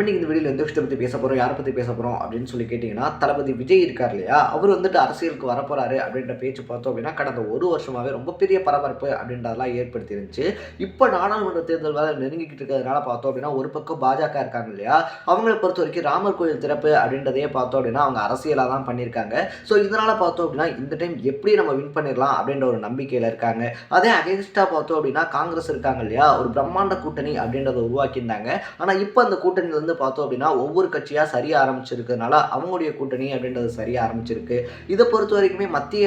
நம்ம இந்த வீடியோவில் எந்த விஷயத்தை பற்றி பேச போகிறோம், யாரை பற்றி பேச போகிறோம் அப்படின்னு சொல்லி கேட்டிங்கன்னா, தளபதி விஜய் இருக்கார் இல்லையா, அவர் வந்துட்டு அரசியலுக்கு வரப்போகிறாரு அப்படின்ற பேச்சு பார்த்தோம் அப்படின்னா, கடந்த ஒரு வருஷமாகவே ரொம்ப பெரிய பரபரப்பு அப்படின்றதெல்லாம் ஏற்படுத்தி இருந்துச்சு. இப்போ நாடாளுமன்ற தேர்தல் வேலை நெருங்கிக்கிட்டு இருக்கிறதுனால பார்த்தோம் அப்படின்னா, ஒரு பக்கம் பாஜக இருக்காங்க இல்லையா, அவங்கள பொறுத்த வரைக்கும் ராமர் கோயில் திறப்பு அப்படின்றதையே பார்த்தோம் அப்படின்னா, அவங்க அரசியலாக தான் பண்ணியிருக்காங்க. ஸோ இதனால் பார்த்தோம் அப்படின்னா, இந்த டைம் எப்படி நம்ம வின் பண்ணிடலாம் அப்படின்ற ஒரு நம்பிக்கையில் இருக்காங்க. அதே அகேன்ஸ்டாக பார்த்தோம் அப்படின்னா, காங்கிரஸ் இருக்காங்க இல்லையா, ஒரு பிரம்மாண்ட கூட்டணி அப்படின்றத உருவாக்கியிருந்தாங்க. ஆனால் இப்போ அந்த கூட்டணியிலேருந்து பார்த்தோம் அப்படின்னா ஒவ்வொரு கட்சியாக சரிய ஆரம்பிச்சிருக்கிறதுனால அவங்களுடைய கூட்டணி அப்படின்றது சரிய ஆரம்பிச்சிருக்கு. இதை பொறுத்த வரைக்குமே மத்திய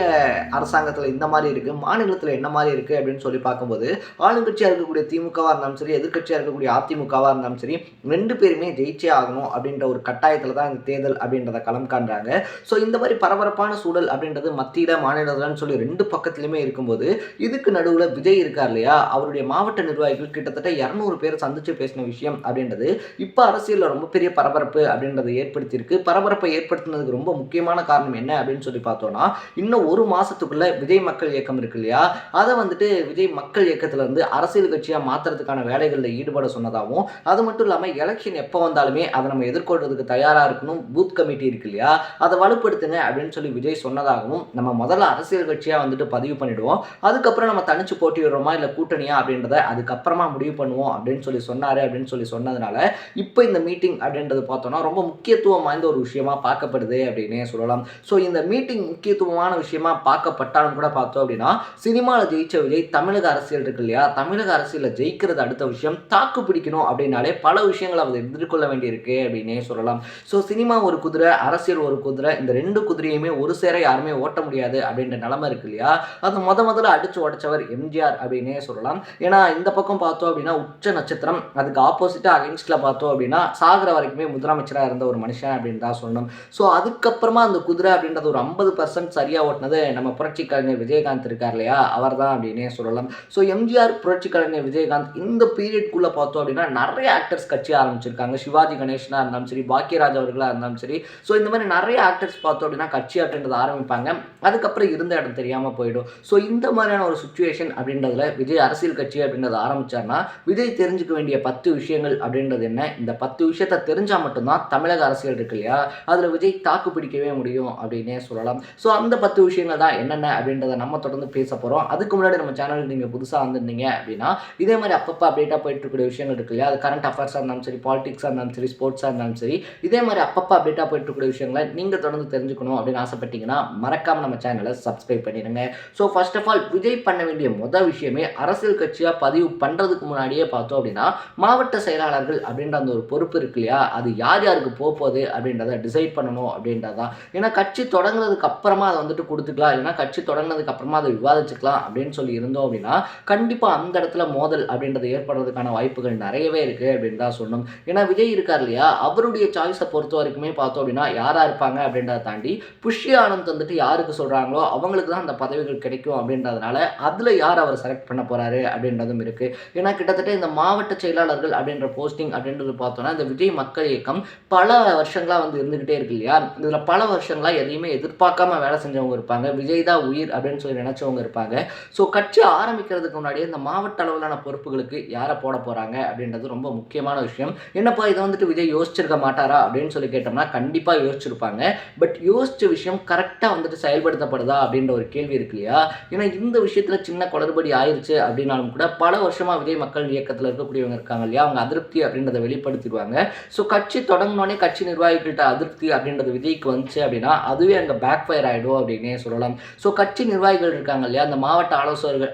அரசாங்கத்தில் இந்த மாதிரி இருக்குது, மாநிலத்தில் என்ன மாதிரி இருக்குது அப்படின்னு சொல்லி பார்க்கும்போது ஆளுங்கட்சியாக இருக்கக்கூடிய திமுகவாக இருந்தாலும் சரி, எதிர்கட்சியாக இருக்கக்கூடிய அதிமுகவாக இருந்தாலும் சரி, ரெண்டு பேருமே ஜெயிச்சே ஆகணும் அப்படின்ற ஒரு கட்டாயத்தில் தான் இந்த தேர்தல் அப்படின்றத களம் காண்றாங்க. ஸோ இந்த மாதிரி பரபரப்பான சூழல் அப்படின்றது மத்தியில் மாநிலத்தில்னு சொல்லி ரெண்டு பக்கத்துலையுமே இருக்கும்போது இதுக்கு நடுவில் விஜய் இருக்கார் இல்லையா, அவருடைய மாவட்ட நிர்வாகிகள் கிட்டத்தட்ட 200 பேர் சந்திச்சு பேசின விஷயம் அப்படின்றது இப்போ அரசியலில் ரொம்ப பெரிய பரபரப்பு அப்படின்றத ஏற்படுத்தியிருக்கு. பரபரப்பை ஏற்படுத்தினதுக்கு ரொம்ப முக்கியமான காரணம் என்ன அப்படின்னு சொல்லி பார்த்தோம்னா, இன்னும் ஒரு மாசத்துக்குள்ள விஜய் மக்கள் இயக்கம் இருக்கு இல்லையா, அதை வந்துட்டு விஜய் மக்கள் இயக்கத்துல இருந்து அரசியல் கட்சியாக மாற்றுறதுக்கான வேலைகளில் ஈடுபட சொன்னதாகவும், அது மட்டும் இல்லாமல் எலெக்ஷன் எப்போ வந்தாலுமே அதை நம்ம எதிர்கொள்றதுக்கு தயாராக இருக்கணும், பூத் கமிட்டி இருக்கு இல்லையா, அதை வலுப்படுத்துங்க அப்படின்னு சொல்லி விஜய் சொன்னதாகவும், நம்ம முதல்ல அரசியல் கட்சியாக வந்துட்டு பதிவு பண்ணிடுவோம், அதுக்கப்புறம் நம்ம தனிச்சு போட்டிடுறோமா இல்லை கூட்டணியா அப்படின்றத அதுக்கப்புறமா முடிவு பண்ணுவோம் அப்படின்னு சொல்லி சொன்னாரு அப்படின்னு சொல்லி சொன்னதுனால இப்போ இந்த மீட்டிங் அப்படின்றது பார்த்தோம்னா ரொம்ப முக்கியத்துவம் வாய்ந்த ஒரு விஷயமா பார்க்கப்படுது அப்படின்னே சொல்லலாம். ஸோ இந்த மீட்டிங் முக்கியத்துவமான விஷயமா பார்க்கப்பட்டாலும் கூட பார்த்தோம் அப்படின்னா, சினிமாவில் ஜெயிச்ச விஜய் தமிழக அரசியல் இருக்கு இல்லையா, தமிழக அரசியலில் ஜெயிக்கிறது அடுத்த விஷயம், தாக்கு பிடிக்கணும் அப்படின்னாலே பல விஷயங்களை அவர் எதிர்கொள்ள வேண்டியிருக்கு அப்படின்னே சொல்லலாம். ஸோ சினிமா ஒரு குதிரை, அரசியல் ஒரு குதிரை, இந்த ரெண்டு குதிரையுமே ஒரு சேர யாருமே ஓட்ட முடியாது அப்படின்ற நிலைமை இருக்கு இல்லையா, அதை முதல்ல அடிச்சு உடைச்சவர் எம்ஜிஆர் அப்படின்னே சொல்லலாம். ஏன்னா இந்த பக்கம் பார்த்தோம் அப்படின்னா உச்ச நட்சத்திரம், அதுக்கு ஆப்போசிட்டா அகைன்ஸ்ட்ல பார்த்தோம் அப்படின்னா சாகர வரைக்குமே முதலமைச்சராக இருந்த ஒரு மனுஷன் அப்படின்னு தான் சொல்லணும். ஸோ அதுக்கப்புறமா அந்த குதிரை அப்படின்றது ஒரு 50% சரியாக ஓட்டினது நம்ம புரட்சி கலைஞர் விஜயகாந்த் இருக்கார் இல்லையா, அவர் தான் அப்படின்னே சொல்லலாம். ஸோ எம்ஜிஆர், புரட்சி கலைஞர் விஜயகாந்த் இந்த பீரியட்குள்ளே பார்த்தோம் அப்படின்னா நிறைய ஆக்டர்ஸ் கட்சி ஆரம்பிச்சிருக்காங்க. சிவாஜி கணேசனாக இருந்தாலும் சரி, பாக்கியராஜ் அவர்களாக இருந்தாலும் சரி. ஸோ இந்த மாதிரி நிறைய ஆக்டர்ஸ் பார்த்தோம் அப்படின்னா கட்சி அப்படின்றத ஆரம்பிப்பாங்க, அதுக்கப்புறம் இருந்த இடம் தெரியாமல் போயிடும். ஸோ இந்த மாதிரியான ஒரு சுச்சுவேஷன் அப்படின்றதுல விஜய் அரசியல் கட்சி அப்படின்றத ஆரம்பிச்சார்னா, விஜய் தெரிஞ்சுக்க வேண்டிய 10 விஷயங்கள் அப்படின்றது என்ன, இந்த 10 விஷயத்தை தெரிஞ்சால் மட்டும்தான் தமிழக அரசியல் இருக்கு இல்லையா, அதில் விஜய் தாக்கு பிடிக்கவே முடியும் அப்படின்னே சொல்லலாம். ஸோ அந்த 10 விஷயங்கள் தான் என்னென்ன அப்படின்றத நம்ம தொடர்ந்து பேச போகிறோம். அதுக்கு முன்னாடி நம்ம சேனலுக்கு நீங்கள் புதுசாக வந்திருந்தீங்க அப்படின்னா இதே மாதிரி அப்பப்போ அப்டேட்டாக போயிட்டு இருக்கக்கூடிய விஷயங்கள் இருக்கு இல்லையா, அது கரண்ட் அஃபேர்ஸாக இருந்தாலும் சரி, பாலிடிக்ஸாக இருந்தாலும் சரி, ஸ்போர்ட்ஸாக இருந்தாலும் சரி, இதே மாதிரி அப்பப்போ அப்டேட்டாக போயிட்டு இருக்கக்கூடிய விஷயங்களை நீங்கள் தொடர்ந்து தெரிஞ்சுக்கணும் அப்படின்னு ஆசைப்பட்டீங்கன்னா மறக்காமல் நம்ம சேனலை சப்ஸ்கிரைப் பண்ணிடுங்க. So first of all Vijay பண்ண வேண்டிய முதல் விஷயமே அரசியல் கட்சியாக பதிவு பண்ணுறதுக்கு முன்னாடியே பார்த்தோம் அப்படின்னா மாவட்ட செயலாளர்கள் அப்படின்ற அந்த ஒரு பொறுப்பு இருக்கு இல்லையா, அது யார் யாருக்கு போகுது அப்படின்றத டிசைட் பண்ணணும் அப்படின்றதான். ஏன்னா கட்சி தொடங்குறதுக்கு அப்புறமா அதை வந்துட்டு கொடுத்துக்கலாம், இல்லைன்னா கட்சி தொடங்கினதுக்கு அப்புறமா அதை விவாதிச்சுக்கலாம் அப்படின்னு சொல்லி இருந்தோம் அப்படின்னா கண்டிப்பாக அந்த இடத்துல மோதல் அப்படின்றது ஏற்படுறதுக்கான வாய்ப்புகள் நிறையவே இருக்குது அப்படின்னு தான் சொல்லணும். ஏன்னா விஜய் இருக்கார் இல்லையா, அவருடைய சாய்ஸை பொறுத்த வரைக்குமே பார்த்தோம் அப்படின்னா யாராக இருப்பாங்க அப்படின்றத தாண்டி புஷ்ய ஆனந்த் வந்துட்டு யாருக்கு சொல்கிறாங்களோ அவங்களுக்கு தான் அந்த பதவிகள் கிடைக்கும் அப்படின்றதுனால அதில் யார் அவர் செலக்ட் பண்ண போகிறாரு அப்படின்றதும் இருக்குது. ஏன்னா கிட்டத்தட்ட இந்த மாவட்ட செயலாளர்கள் அப்படின்ற போஸ்டிங் அப்படின்றது பார்த்தோன்னா இந்த விஜய் மக்கள் இயக்கம் பல வருஷங்களாக வந்து இருந்துக்கிட்டே இருக்கு இல்லையா, இதில் பல வருஷங்களாக எதையுமே எதிர்பார்க்காம வேலை செஞ்சவங்க இருப்பாங்க, விஜய் தான் உயிர் அப்படின்னு சொல்லி நினச்சவங்க இருப்பாங்க. ஸோ கட்சி ஆரம்பிக்கிறதுக்கு முன்னாடியே இந்த மாவட்ட அளவிலான பொறுப்புகளுக்கு யாரை போட போகிறாங்க அப்படின்றது ரொம்ப முக்கியமான விஷயம். என்னப்பா இதை வந்துட்டு விஜய் யோசிச்சிருக்க மாட்டாரா அப்படின்னு சொல்லி கேட்டோம்னா கண்டிப்பாக யோசிச்சிருப்பாங்க. பட் யோசிச்ச விஷயம் கரெக்டாக வந்துட்டு செயல்படுத்தப்படுதா அப்படின்ற ஒரு கேள்வி இருக்கு இல்லையா. ஏன்னா இந்த விஷயத்தில் சின்ன குளறுபடி ஆயிடுச்சு அப்படின்னாலும் கூட பல வருஷமாக விஜய் மக்கள் இயக்கத்தில் இருக்கக்கூடியவங்க இருக்காங்க இல்லையா, அவங்க அதிருப்தி அப்படின்றத வெளிப்படுத்திடுவாங்க. ஸோ கட்சி தொடங்கினோடனே கட்சி நிர்வாகிகள்கிட்ட அதிருப்தி அப்படின்றது விஜய்க்கு வந்துச்சு அப்படின்னா அதுவே அங்கே பேக் ஃபயர் ஆகிடும் அப்படின்னே சொல்லலாம். ஸோ கட்சி நிர்வாகிகள் இருக்காங்க இல்லையா, அந்த மாவட்ட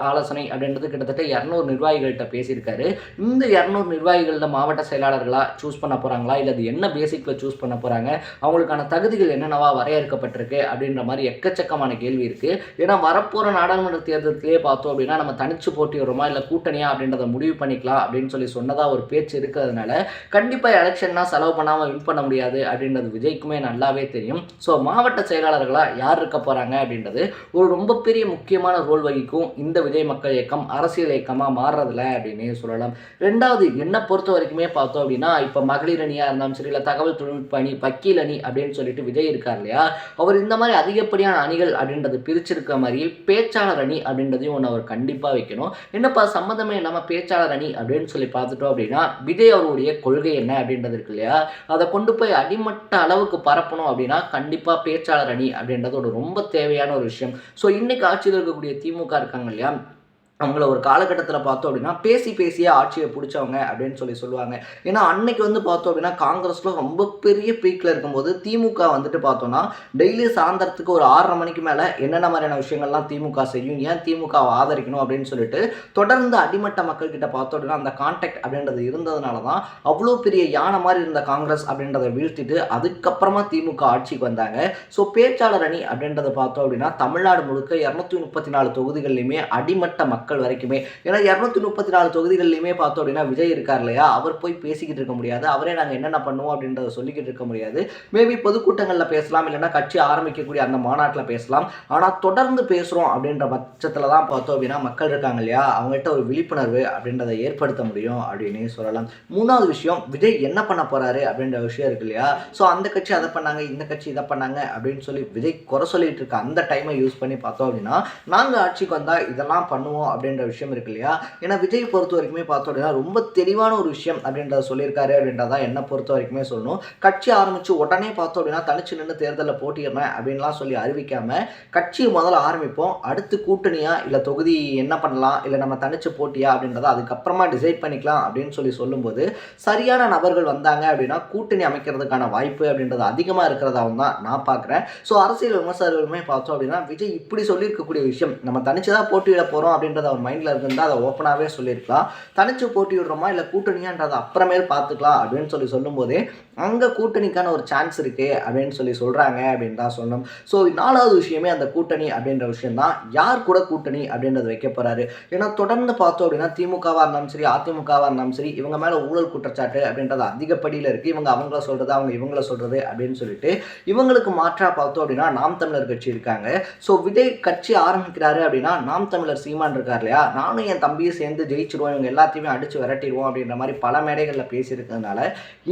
ஆலோசனை அப்படின்றது கிட்டத்தட்ட 200 நிர்வாகிகள்கிட்ட பேசியிருக்காரு. இந்த 200 நிர்வாகிகளில் மாவட்ட செயலாளர்களாக சூஸ் பண்ண போகிறாங்களா, இல்லை அது என்ன பேசிக்கில் சூஸ் பண்ண போகிறாங்க, அவங்களுக்கான தகுதிகள் என்னென்னவா வரையறுக்கப்பட்டிருக்கு அப்படின்ற மாதிரி எக்கச்சக்கமான கேள்வி இருக்குது. ஏன்னா வரப்போகிற நாடாளுமன்ற தேர்தலிலே பார்த்தோம் அப்படின்னா நம்ம தனிச்சு போட்டிடுறோமா இல்லை கூட்டணியா அப்படின்றத முடிவு பண்ணிக்கலாம் அப்படின்னு சொல்லி சொன்னதாக ஒரு பேச்சு இருக்கிறதுனால கண்டிப்பாக எலெக்ஷன்னா செலவு பண்ணாமல் வின் பண்ண முடியாது அப்படின்றது விஜய்க்குமே நல்லாவே தெரியும். ஸோ மாவட்ட செயலாளர்களாக யார் இருக்க போகிறாங்க அப்படின்றது ஒரு ரொம்ப பெரிய முக்கியமான ரோல் வகிக்கும் இந்த விஜய் மக்கள் இயக்கம் அரசியல் இயக்கமாக மாறுறதில்ல அப்படின்னே சொல்லலாம். ரெண்டாவது என்னை பொறுத்த வரைக்குமே பார்த்தோம் அப்படின்னா இப்போ மகளிர் அணியாக இருந்தாலும் சரி, இல்லை தகவல் தொழில்நுட்ப அணி, வக்கீல் அணி அப்படின்னு சொல்லிட்டு விஜய் இருக்கார் இல்லையா, அவர் இந்த மாதிரி அதிகப்படியான அணிகள் அப்படின்றது பிரிச்சிருக்க மாதிரி பேச்சாளர் அணி அப்படின்றதையும் ஒன்று அவர் கண்டிப்பாக வைக்கணும். என்னப்பா சம்மந்தமே இல்லாமல் பேச்சாளர் அணி அப்படின்னு சொல்லி பார்த்துட்டோம் அப்படின்னா விஜய் அவருடைய கொள்கை என்ன அப்படின்றது இருக்கு இல்லையா, இல்லையா, அதை கொண்டு போய் அடிமட்ட அளவுக்கு பரப்பணும் அப்படின்னா கண்டிப்பாக பேச்சாளர் அணி அப்படின்றது ஒரு ரொம்ப தேவையான ஒரு விஷயம். ஸோ இன்னைக்கு ஆட்சியில் இருக்கக்கூடிய திமுக இருக்காங்க இல்லையா, அவங்கள ஒரு காலகட்டத்தில பார்த்தோம் அப்படின்னா, பேசி பேசியே ஆட்சிய புடிச்சவங்க அப்படின்னு சொல்லுவாங்க. ஏன்னா, அன்னைக்கு வந்து பார்த்தோம் அப்படின்னா, காங்கிரஸ்ல ரொம்ப பெரிய பீக்ல இருக்கும்போது, திமுக வந்துட்டு பார்த்தோம்னா, டெய்லி சாயந்தரத்துக்கு ஒரு 6:30 மணிக்கு மேல என்னென்ன மாதிரியான விஷயங்கள்லாம் திமுக செய்யும், ஏன் திமுகவை ஆதரிக்கணும் அப்படின்னு சொல்லிட்டு, தொடர்ந்து அடிமட்ட மக்கள் கிட்ட பார்த்தோம் அப்படின்னா, அந்த கான்டாக்ட் அப்படின்றது இருந்ததுனால தான், அவ்வளோ பெரிய யானை மாரி இருந்த காங்கிரஸ் அப்படின்றத வீழ்த்திட்டு, அதுக்கப்புறமா திமுக ஆட்சிக்கு வந்தாங்க. ஸோ பேச்சாளர் அணி அப்படின்றத பார்த்தோம் அப்படின்னா, தமிழ்நாடு முழுக்க 234 தொகுதிகள்லையுமே அடிமட்ட மக்கள் வரைக்குமே, ஏன்னா 234 தொகுதிகள்லையுமே பார்த்தோம் அப்படின்னா விஜய் இருக்கார் இல்லையா, அவர் போய் பேசிக்கிட்டு இருக்க முடியாது, அவரே நாங்கள் என்னென்ன பண்ணுவோம் அப்படின்றத சொல்லிக்கிட்டு இருக்க முடியாது. மேபி பொதுக்கூட்டங்களில் பேசலாம், இல்லைன்னா கட்சி ஆரம்பிக்கக்கூடிய அந்த மாநாட்டில் பேசலாம். ஆனால் தொடர்ந்து பேசுகிறோம் அப்படின்ற பட்சத்தில் தான் பார்த்தோம் அப்படின்னா மக்கள் இருக்காங்க இல்லையா, அவங்கள்ட்ட ஒரு விழிப்புணர்வு அப்படின்றத ஏற்படுத்த முடியும் அப்படின்னு சொல்லலாம். மூணாவது விஷயம், விஜய் என்ன பண்ண போறாரு அப்படின்ற விஷயம் இருக்கு இல்லையா. ஸோ அந்த கட்சி அதை பண்ணாங்க, இந்த கட்சி இதை பண்ணாங்க அப்படின்னு சொல்லி விஜய் குறை சொல்லிட்டு இருக்க அந்த டைமை யூஸ் பண்ணி பார்த்தோம் அப்படின்னா, நாங்கள் ஆட்சிக்கு வந்தால் இதெல்லாம் பண்ணுவோம் அப்படின்ற விஷயம் இருக்கு இல்லையா. ஏன்னா விஜய் பொறுத்த வரைக்குமே பார்த்தோம் அப்படின்னா ரொம்ப தெளிவான ஒரு விஷயம் அப்படின்றத சொல்லியிருக்காரு அப்படின்றதான் என்னை பொறுத்த வரைக்குமே சொல்லணும். கட்சி ஆரம்பிச்சு உடனே பார்த்தோம் அப்படின்னா தனிச்சு நின்று தேர்தலில் போட்டிடுறேன் அப்படின்லாம் சொல்லி அறிவிக்காம, கட்சியை முதல்ல ஆரம்பிப்போம், அடுத்து கூட்டணியா இல்லை தொகுதி என்ன பண்ணலாம், இல்லை நம்ம தனிச்சு போட்டியா அப்படின்றத அதுக்கப்புறமா டிசைட் பண்ணிக்கலாம் அப்படின்னு சொல்லும்போது, சரியான நபர்கள் வந்தாங்க அப்படின்னா கூட்டணி அமைக்கிறதுக்கான வாய்ப்பு அப்படின்றது அதிகமாக இருக்கிறதாவும் தான் நான் பார்க்குறேன். ஸோ அரசியல் விமர்சகர்களுமே பார்த்தோம் அப்படின்னா விஜய் இப்படி சொல்லியிருக்கக்கூடிய விஷயம், நம்ம தனிச்சு தான் போட்டியிட போகிறோம் அப்படின்றத அவர் மைண்டில் இருந்தால் அதை ஓப்பனாகவே சொல்லியிருக்கலாம். தனிச்சு போட்டியிடுறோமா இல்லை கூட்டணியான்றதை அப்புறமேல் பார்த்துக்கலாம் அப்படின்னு சொல்லும்போதே, அங்கே கூட்டணிக்கான ஒரு சான்ஸ் இருக்கு அப்படின்னு சொல்கிறாங்க அப்படின்னு தான் சொல்லணும். ஸோ 4வது விஷயமே அந்த கூட்டணி அப்படின்ற விஷயம் தான். யார் கூட கூட்டணி அப்படின்றத வைக்க போகிறாரு. ஏன்னா தொடர்ந்து பார்த்தோம் அப்படின்னா திமுகவாக இருந்தாலும் சரி, அதிமுகவாக இருந்தாலும் சரி, இவங்க மேலே ஊழல் குற்றச்சாட்டு அப்படின்றது அதிகப்படியில் இருக்குது. இவங்க அவங்கள சொல்கிறது, அவங்க இவங்கள சொல்கிறது அப்படின்னு சொல்லிட்டு, இவங்களுக்கு மாற்றாக பார்த்தோம் அப்படின்னா நாம் தமிழர் கட்சி இருக்காங்க. ஸோ விஜய் கட்சி ஆரம்பிக்கிறாரு அப்படின்னா, நாம் தமிழர் சீமான் இருக்கார் இல்லையா, நானும் என் தம்பியும் சேர்ந்து ஜெயிச்சிருவோம், இவங்க எல்லாத்தையுமே அடித்து விரட்டிடுவோம் அப்படின்ற மாதிரி பல மேடைகளில் பேசியிருக்கிறதுனால,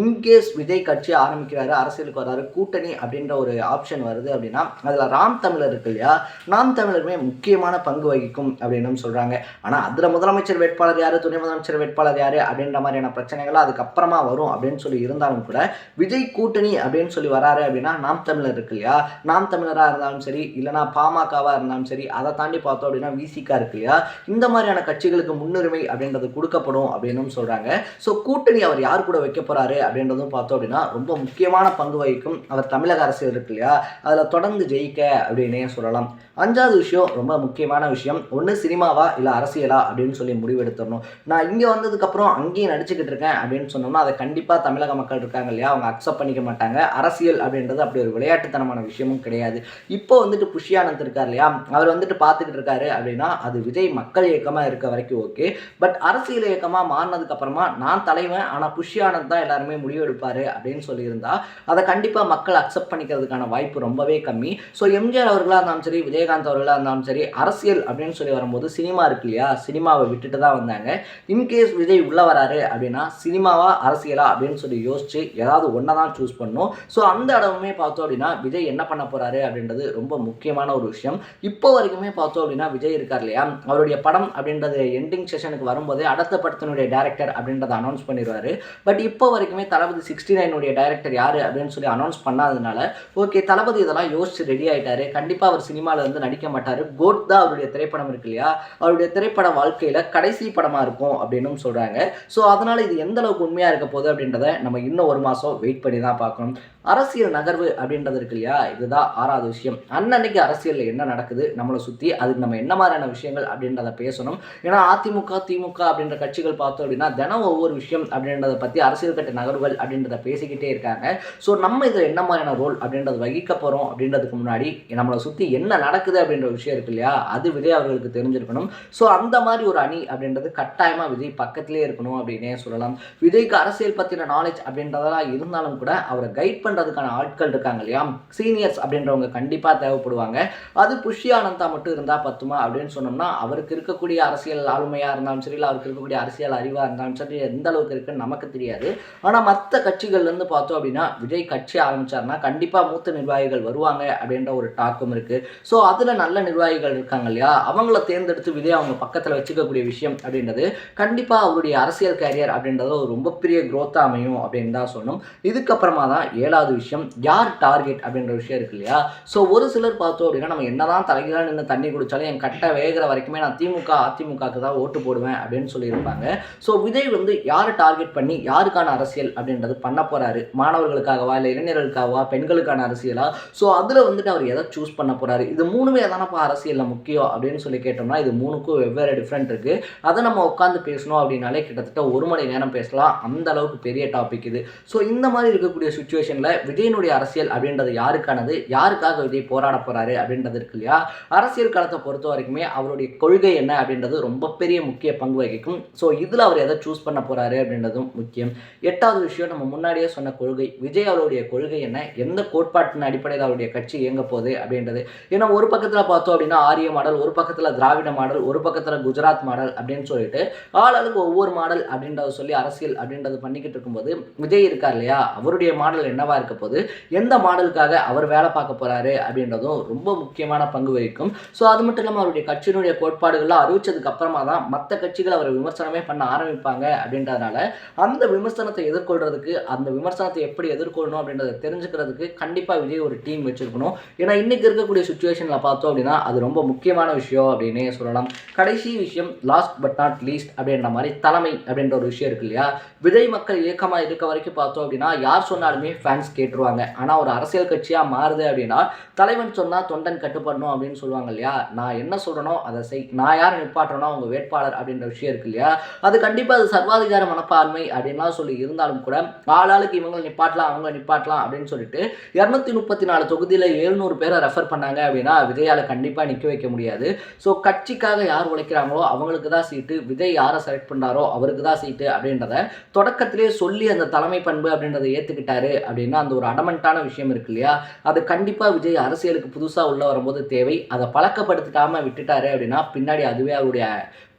இன்கேஸ் விஜய் கட்சி ஆரம்பிக்கிறாரு, அரசியலுக்கு வராரு, கூட்டணி அப்படின்ற ஒரு ஆப்ஷன் வருது அப்படின்னா, அதில் ராம் தமிழர் இருக்கு இல்லையா, நாம் தமிழருமே முக்கியமான பங்கு வகிக்கும் அப்படின்னு சொல்கிறாங்க. ஆனால் அதில் முதலமைச்சர் வேட்பாளர் யார், துணை முதலமைச்சர் வேட்பாளர் யார் அப்படின்ற மாதிரியான பிரச்சனைகள் அதுக்கப்புறமா வரும் அப்படின்னு இருந்தாலும் கூட, விஜய் கூட்டணி அப்படின்னு வராரு அப்படின்னா, நாம் தமிழர் இருக்கு இல்லையா, நாம் தமிழராக இருந்தாலும் சரி, இல்லைனா பாமகவாக இருந்தாலும் சரி, அதை தாண்டி பார்த்தோம் அப்படின்னா விசிகா இருக்கு இல்லையா, இந்த மாதிரியான கட்சிகளுக்கு முன்னுரிமை அப்படின்றது கொடுக்கப்படும் அப்படின்னு சொல்கிறாங்க. ஸோ கூட்டணி அவர் யார் கூட வைக்க போகிறாரு அப்படின்றதும் பார்த்தோம் அப்படின்னா ரொம்ப முக்கியமான பங்கு வகிக்கும். அவர் தமிழக அரசியல் இருக்கு இல்லையா, அதில் தொடர்ந்து ஜெயிக்க அப்படின்னே சொல்லலாம். 5வது விஷயம் ரொம்ப முக்கியமான விஷயம், ஒன்று சினிமாவா இல்லை அரசியலா அப்படின்னு முடிவெடுத்துடணும். நான் இங்கே வந்ததுக்கப்புறம் அங்கேயும் நடிச்சுக்கிட்டு இருக்கேன் அப்படின்னு சொன்னோம்னா, அதை கண்டிப்பாக தமிழக மக்கள் இருக்காங்க இல்லையா, அவங்க அக்செப்ட் பண்ணிக்க மாட்டாங்க. அரசியல் அப்படின்றது அப்படி ஒரு விளையாட்டுத்தனமான விஷயமும் கிடையாது. இப்போ வந்துட்டு புஷி ஆனந்த் இருக்கார் இல்லையா, அவர் வந்துட்டு பார்த்துக்கிட்டு இருக்காரு அப்படின்னா, அது விஜய் மக்கள் இயக்கமாக இருக்க வரைக்கும் ஓகே. பட் அரசியல் இயக்கமாக மாறினதுக்கு அப்புறமா நான் தலைவன், ஆனால் புஷி ஆனந்த் தான் எல்லாருமே முடிவெடுப்பாரு அப்படின்னு சொல்லியிருந்தா, அதை கண்டிப்பாக மக்கள் அக்செப்ட் பண்ணிக்கிறதுக்கான வாய்ப்பு ரொம்பவே கம்மி. ஸோ எம்ஜிஆர் அவர்களாக இருந்தாலும் சரி, விஜயகாந்த் அவர்களாக இருந்தாலும் சரி, அரசியல் அப்படின்னு வரும்போது சினிமா இருக்கு இல்லையா, சினிமாவை விட்டுட்டு தான் வந்தாங்க. இன்கேஸ் விஜய் உள்ள வராரு அப்படின்னா, சினிமாவா அரசியலா அப்படின்னு யோசிச்சு ஏதாவது ஒன்றை தான் சூஸ் பண்ணும். ஸோ அந்த இடமுமே பார்த்தோம் அப்படின்னா விஜய் என்ன பண்ண போறாரு அப்படின்றது ரொம்ப முக்கியமான ஒரு விஷயம். இப்போ வரைக்குமே பார்த்தோம் அப்படின்னா விஜய் இருக்கார் இல்லையா, அவருடைய படம் அப்படின்றது எண்டிங் செஷனுக்கு வரும்போதே அடுத்த படத்தினுடைய டைரக்டர் அப்படின்றத அனௌன்ஸ் பண்ணிடுவாரு. பட் இப்போ வரைக்குமே தளபதி 69 டைரக்டர் யாரு அப்படின்னு அனௌன்ஸ் பண்ணாததுனால, ஓகே தளபதி இதெல்லாம் யோசிச்சு ரெடி ஆயிட்டாரு, கண்டிப்பா அவர் சினிமாவில் வந்து நடிக்க மாட்டாரு, கோட் தான் அவருடைய திரைப்படம் இருக்கு இல்லையா, அவருடைய திரைப்பட வாழ்க்கையில கடைசி படமா இருக்கும் அப்படின்னு சொல்றாங்க. ஸோ அதனால இது எந்த அளவுக்கு உண்மையா இருக்க போகுது அப்படின்றத நம்ம இன்னும் ஒரு மாசம் வெயிட் பண்ணி தான் பார்க்கணும். அரசியல் நகர்வு அப்படின்றது இருக்கு இல்லையா, இதுதான் 6வது விஷயம். அன்னன்னைக்கு அரசியலில் என்ன நடக்குது நம்மளை சுற்றி, அதுக்கு நம்ம என்ன மாதிரியான விஷயங்கள் அப்படின்றத பேசணும். ஏன்னா அதிமுக திமுக அப்படின்ற கட்சிகள் பார்த்தோம் அப்படின்னா தினம் ஒவ்வொரு விஷயம் அப்படின்றத பற்றி அரசியல் கட்ட நகர்வுகள் அப்படின்றத பேசிக்கிட்டே இருக்காங்க. ஸோ நம்ம இதில் என்ன மாதிரியான ரோல் அப்படின்றத வகிக்க போகிறோம் அப்படின்றதுக்கு முன்னாடி நம்மளை சுற்றி என்ன நடக்குது அப்படின்ற விஷயம் இருக்கு இல்லையா, அது விஜய் அவர்களுக்கு தெரிஞ்சிருக்கணும். ஸோ அந்த மாதிரி ஒரு அணி அப்படின்றது கட்டாயமாக விஜய் பக்கத்திலே இருக்கணும் அப்படின்னே சொல்லலாம். விஜய்க்கு அரசியல் பற்றின நாலேஜ் அப்படின்றதெல்லாம் இருந்தாலும் கூட அவரை கைட் பண்ணுறதுக்கான ஆட்கள் இருக்காங்க இல்லையா, சீனியர்ஸ் அப்படின்றவங்க கண்டிப்பாக தேவைப்படுவாங்க. அது புஷி ஆனந்தா மட்டும் இருந்தால் பத்துமா அப்படின்னு சொன்னோம்னா, அவர் அவருக்கு இருக்கக்கூடிய அரசியல் ஆளுமையாக இருந்தாலும் சரி, இல்லை அவருக்கு இருக்கக்கூடிய அரசியல் அறிவாக இருந்தாலும் சரி எந்த அளவுக்கு இருக்குன்னு நமக்கு தெரியாது. ஆனால் மற்ற கட்சிகள்லேருந்து பார்த்தோம் அப்படின்னா விஜய் கட்சி ஆரம்பித்தார்னா கண்டிப்பாக மூத்த நிர்வாகிகள் வருவாங்க அப்படின்ற ஒரு டாக்கும் இருக்குது. ஸோ அதில் நல்ல நிர்வாகிகள் இருக்காங்க இல்லையா, அவங்கள தேர்ந்தெடுத்து விஜய் அவங்க பக்கத்தில் வச்சுக்கக்கூடிய விஷயம் அப்படின்றது கண்டிப்பாக அவருடைய அரசியல் கேரியர் அப்படின்றது ஒரு ரொம்ப பெரிய க்ரோத்தாக அமையும் அப்படின்னு தான் சொல்லணும். இதுக்கப்புறமா தான் 7வது விஷயம், யார் டார்கெட் அப்படின்ற விஷயம் இருக்கு இல்லையா. ஸோ ஒரு சிலர் பார்த்தோம் அப்படின்னா நம்ம என்னதான் தலைகளாக நின்று தண்ணி குடித்தாலும் என் கட்டை வேகிற வரைக்குமே நான் திமுக அதிமுகவுக்கு தான் ஓட்டு போடுவேன் அப்படின்னு சொல்லியிருப்பாங்க. ஸோ விஜய் வந்து யாரை டார்கெட் பண்ணி யாருக்கான அரசியல் அப்படின்றது பண்ண போகிறாரு, மாணவர்களுக்காகவா இல்லை இளைஞர்களுக்காகவா பெண்களுக்கான அரசியலா, ஸோ அதில் வந்துட்டு அவர் எதை சூஸ் பண்ண போகிறாரு, இது மூணுமே தானப்பா அரசியலில் முக்கியம் அப்படின்னு சொல்லி கேட்டோம்னா இது மூணுக்கும் வெவ்வேறு டிஃப்ரெண்ட் இருக்குது. அதை நம்ம உட்காந்து பேசணும் அப்படின்னாலே கிட்டத்தட்ட 1 மணி நேரம் பேசலாம், அந்த அளவுக்கு பெரிய டாபிக் இது. ஸோ இந்த மாதிரி இருக்கக்கூடிய சுச்சுவேஷனில் விஜயனுடைய அரசியல் அப்படின்றது யாருக்கானது, யாருக்காக விஜய் போராட போகிறாரு அப்படின்றது இருக்கு இல்லையா. அரசியல் களத்தை பொறுத்த வரைக்குமே அவருடைய கொள்கை என்ன அப்படின்றது ரொம்ப பெரிய முக்கிய பங்கு வகிக்கும். ஸோ இதில் அவர் எதை சூஸ் பண்ண போகிறாரு அப்படின்றதும் முக்கியம். 8வது விஷயம், நம்ம முன்னாடியே சொன்ன கொள்கை, விஜய் அவருடைய கொள்கை என்ன, எந்த கோட்பாட்டின் அடிப்படையில் அவருடைய கட்சி இயங்க போகுது அப்படின்றது. ஏன்னா ஒரு பக்கத்தில் பார்த்தோம் அப்படின்னா ஆரிய மாடல், ஒரு பக்கத்தில் திராவிட மாடல், ஒரு பக்கத்தில் குஜராத் மாடல் அப்படின்னு சொல்லிட்டு ஆளாளுக்கு ஒவ்வொரு மாடல் அப்படின்றத சொல்லி அரசியல் அப்படின்றது பண்ணிக்கிட்டு இருக்கும்போது விஜய் இருக்கார் இல்லையா, அவருடைய மாடல் என்னவா இருக்க போது, எந்த மாடலுக்காக அவர் வேலை பார்க்க போறாரு அப்படின்றதும் ரொம்ப முக்கியமான பங்கு வகிக்கும். ஸோ அது மட்டும் இல்லாமல் அவருடைய கட்சியினுடைய கோட்பாடுகள்லாம் அறிவிச்சதுக்கு அப்புறமா தான் மற்ற கட்சிகள் அவரை விமர்சனமே பண்ண ஆரம்பிப்பாங்க அப்படின்றதுனால அந்த விமர்சனத்தை எதிர்கொள்றதுக்கு, அந்த விமர்சனத்தை எப்படி எதிர்கொள்ளணும் அப்படின்றத தெரிஞ்சுக்கிறதுக்கு கண்டிப்பாக விஜய் ஒரு டீம் வச்சிருக்கணும். ஏன்னா இன்னைக்கு இருக்கக்கூடிய சுச்சுவேஷனில் பார்த்தோம் அப்படின்னா அது ரொம்ப முக்கியமான விஷயம் அப்படின்னே சொல்லலாம். கடைசி விஷயம், லாஸ்ட் பட் நாட் லீஸ்ட் அப்படின்ற மாதிரி தலைமை அப்படின்ற ஒரு விஷயம் இருக்கு இல்லையா. விஜய் மக்கள் இயக்கமாக இருக்க வரைக்கும் பார்த்தோம் அப்படின்னா யார் சொன்னாலுமே ஃபேன்ஸ் கேட்டுருவாங்க. ஆனால் ஒரு அரசியல் கட்சியாக மாறுது அப்படின்னா தலைவன் சொன்னால் தொண்டன் கட்டுப்படணும் அப்படின்னு சொல்லுவாங்க இல்லையா. நான் என்ன சொல்கிறனோ அதை செய், நான் யார் நிப்பாட்டுறனோ அவங்க வேட்பாளர் அப்படின்ற விஷயம் இருக்கு இல்லையா. அது கண்டிப்பாக அது சர்வாதிகார மனப்பான்மை அப்படின்லாம் சொல்லி இருந்தாலும் கூட ஆளாளுக்கு இவங்களை நிப்பாட்டலாம் அவங்கள நிப்பாட்டலாம் அப்படின்னு சொல்லிட்டு 234 தொகுதியில் 700 பேரை ரெஃபர் பண்ணாங்க அப்படின்னா விஜயால் கண்டிப்பாக நிற்க வைக்க முடியாது. ஸோ கட்சிக்காக யார் உழைக்கிறாங்களோ அவங்களுக்கு தான் சீட்டு, விஜய் யாரை செலக்ட் பண்ணுறாரோ அவருக்கு தான் சீட்டு அப்படின்றத தொடக்கத்திலே சொல்லி அந்த தலைமை பண்பு அப்படின்றத ஏற்றுக்கிட்டாரு அப்படின்னா அந்த ஒரு அடமெண்ட்டான விஷயம் இருக்கு இல்லையா. அது கண்டிப்பாக விஜய் அரசியலுக்கு புதுசாக உள்ள வரும்போது தேவை. அதை பழக்கப்படுத்திக்காமல் விட்டுட்டாரு அப்படின்னா பின்னாடி அதுவே அவருடைய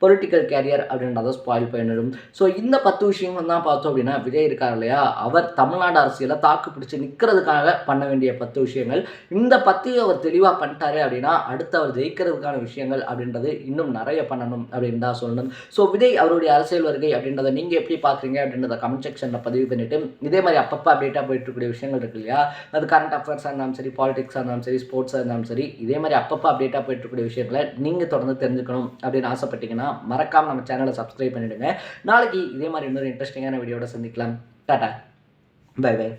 பொலிட்டிக்கல் கேரியர் அப்படின்றத ஸ்பாயில் பண்ணிடும். ஸோ இந்த 10 விஷயங்கள் தான் பார்த்தோம் அப்படின்னா விஜய் இருக்கார் இல்லையா, அவர் தமிழ்நாடு அரசியலை தாக்கு பிடிச்சி நிற்கிறதுக்காக பண்ண வேண்டிய 10 விஷயங்கள். இந்த 10 அவர் தெளிவாக பண்ணிட்டாரு அப்படின்னா அடுத்து அவர் ஜெயிக்கிறதுக்கான விஷயங்கள் அப்படின்றது இன்னும் நிறைய பண்ணணும் அப்படின்னு தான் சொல்லணும். ஸோ விஜய் அவருடைய அரசியல் வருகை அப்படின்றத நீங்கள் எப்படி பார்க்குறீங்க அப்படின்றத கமெண்ட் செக்ஷனில் பதிவு பண்ணிவிட்டு இதே மாதிரி அப்பப்போ அப்டேட்டாக போயிட்டு இருக்கக்கூடிய விஷயங்கள் இருக்கு இல்லையா, அது கரண்ட் அஃபேர்ஸாக இருந்தாலும் சரி, பாலிடிக்ஸாக இருந்தாலும் சரி, ஸ்போர்ட்ஸாக இருந்தாலும் சரி, இதே மாதிரி அப்பப்போ அப்டேட்டாக போயிட்டு இருக்கக்கூடிய விஷயங்களை நீங்கள் தொடர்ந்து தெரிஞ்சுக்கணும் அப்படின்னு ஆசைப்பட்டீங்கன்னா மறக்காம நம்ம சேனலை சப்ஸ்கிரைப் பண்ணிடுங்க. நாளைக்கு இதே மாதிரி இன்னொரு இன்ட்ரெஸ்டிங்கான வீடியோட சந்திக்கலாம். Tata, bye by.